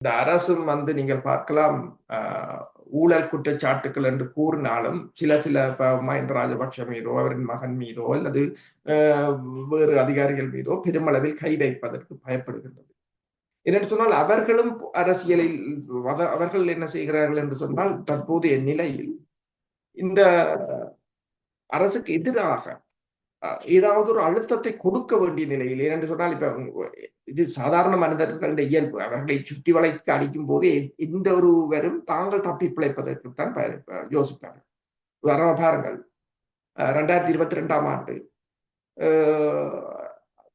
இந்த அரசும் நீங்கள் பார்க்கலாம் ஊழல் குற்றச்சாட்டுகள் என்று கூறினாலும் சில மஹிந்த ராஜபக்ஷ மீதோ அவரின் மகன் மீதோ அல்லது அஹ், வேறு அதிகாரிகள் மீதோ பெருமளவில் கை வைப்பதற்கு பயப்படுகின்றது. என்னென்று சொன்னால் அவர்களும் அரசியலில் அவர்கள் என்ன செய்கிறார்கள் என்று சொன்னால் தற்போதைய நிலையில் இந்த அரசுக்கு எதிராக ஏதாவது ஒரு அழுத்தத்தை கொடுக்க வேண்டிய நிலையில், ஏனென்று சொன்னால் இப்ப இது சாதாரண மனிதர்களுடைய இயல்பு. அவர்களை சுற்றி வளைத்து அடிக்கும் போது எந்த ஒருவரும் தாங்கள் தப்பி பிழைப்பதற்குத்தான் யோசிப்பார்கள். உதாரணமா பாருங்கள், 2022ஆம் ஆண்டு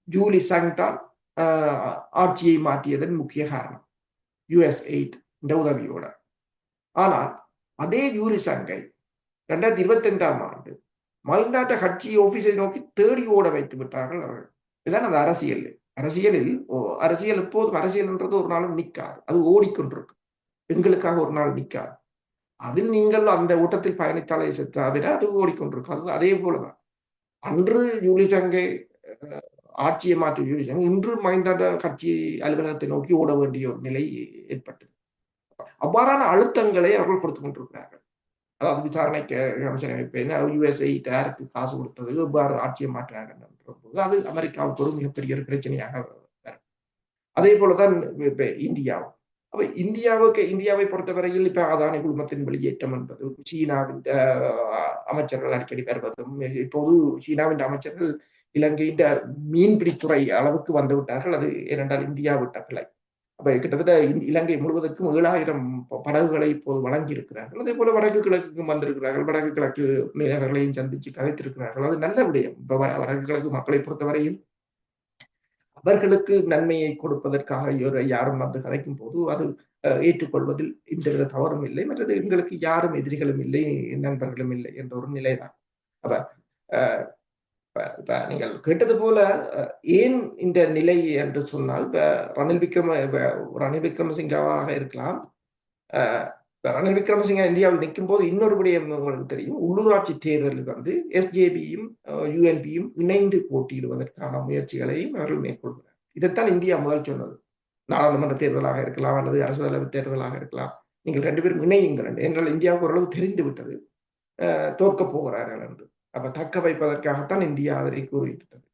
ஜூலி சங்தான் ஆட்சியை மாற்றியதன் முக்கிய காரணம் US8 இந்த உதவியோட. ஆனால் அதே ஜூலி சங்கை 2025ஆம் ஆண்டு மஹிந்தாட்ட கட்சி ஆபீஸை நோக்கி தேடி ஓட வைத்து விட்டார்கள் அவர்கள். இதுதான் அந்த அரசியல். அரசியல் எப்போதும் அரசியல்ன்றது ஒரு நாளும் நிற்காது, அது ஓடிக்கொண்டிருக்கு. எங்களுக்காக ஒரு நாள் நிற்காது. அதில் நீங்கள் அந்த ஓட்டத்தில் பயணித்தாலே தவிர அது ஓடிக்கொண்டிருக்காது. அதே போலதான் அன்று ஜூலி சங்கை ஆட்சியை மாற்றி ஜூலி சங்கை இன்று மஹிந்தாட்ட கட்சி அலுவலகத்தை நோக்கி ஓட வேண்டிய ஒரு நிலை ஏற்பட்டது. அவ்வாறான அழுத்தங்களை அவர்கள் கொடுத்துக் கொண்டிருக்கிறார்கள். அதாவது விசாரணைக்கு அமைச்சரமைப்பு US8 யாருக்கு காசு கொடுத்தது, எவ்வாறு ஆட்சியை மாற்றினாங்க, அது அமெரிக்காவுக்கு ஒரு மிகப்பெரிய ஒரு பிரச்சனையாக வரும். அதே போலதான் இப்ப இந்தியாவும். அப்ப இந்தியாவை பொறுத்தவரையில் இப்ப அதானி குழுமத்தின் வெளியேற்றம் என்பது, சீனாவின் அமைச்சர்கள் அடிக்கடி வருவதும், இப்போது சீனாவின் அமைச்சர்கள் இலங்கையின் மீன்பிடித்துறை அளவுக்கு வந்து விட்டார்கள். அது ஏனென்றால் இந்தியா விட்ட பிள்ளை. அப்ப கிட்டத்தட்ட இலங்கை முழுவதற்கும் 7000 படகுகளை இப்போது வழங்கி இருக்கிறார்கள். அதே போல வடக்கு கிழக்குக்கும் வந்திருக்கிறார்கள். வடக்கு கிழக்கு மீனவர்களையும் சந்திச்சு கதைத்திருக்கிறார்கள். அது நல்ல விடயம். இப்ப வடக்கு கிழக்கு மக்களை பொறுத்தவரையில் அவர்களுக்கு நன்மையை கொடுப்பதற்காக யாரும் வந்து கதைக்கும் போது அது ஏற்றுக்கொள்வதில் எந்தவித தவறும் இல்லை. மற்றது எங்களுக்கு யாரும் எதிரிகளும் இல்லை, நண்பர்களும் இல்லை என்ற ஒரு நிலைதான். அப்ப நீங்கள் கேட்டது போல ஏன் இந்த நிலை என்று சொன்னால், ரணில் விக்ரமசிங்காவாக இருக்கலாம். ரணில் விக்ரமசிங்கா இந்தியாவில் நிற்கும் போது இன்னொரு விடயம் உங்களுக்கு தெரியும். உள்ளூராட்சி தேர்தலில் SJPயும் UNPயும் இணைந்து போட்டியிடுவதற்கான முயற்சிகளையும் அவர்கள் மேற்கொள்கிறார். இதைத்தான் இந்தியா முதல் சொன்னது. நாடாளுமன்ற தேர்தலாக இருக்கலாம் அல்லது அரசு தலைவர் தேர்தலாக இருக்கலாம், நீங்கள் 2 பேரும் இணையுங்கள் என்றால் இந்தியாவுக்கு ஓரளவு தெரிந்து விட்டது தோற்க போகிறார்கள் என்று. அப்ப தக்க வைப்பதற்காகத்தான் இந்தியா அதனை கூறிவிட்டது.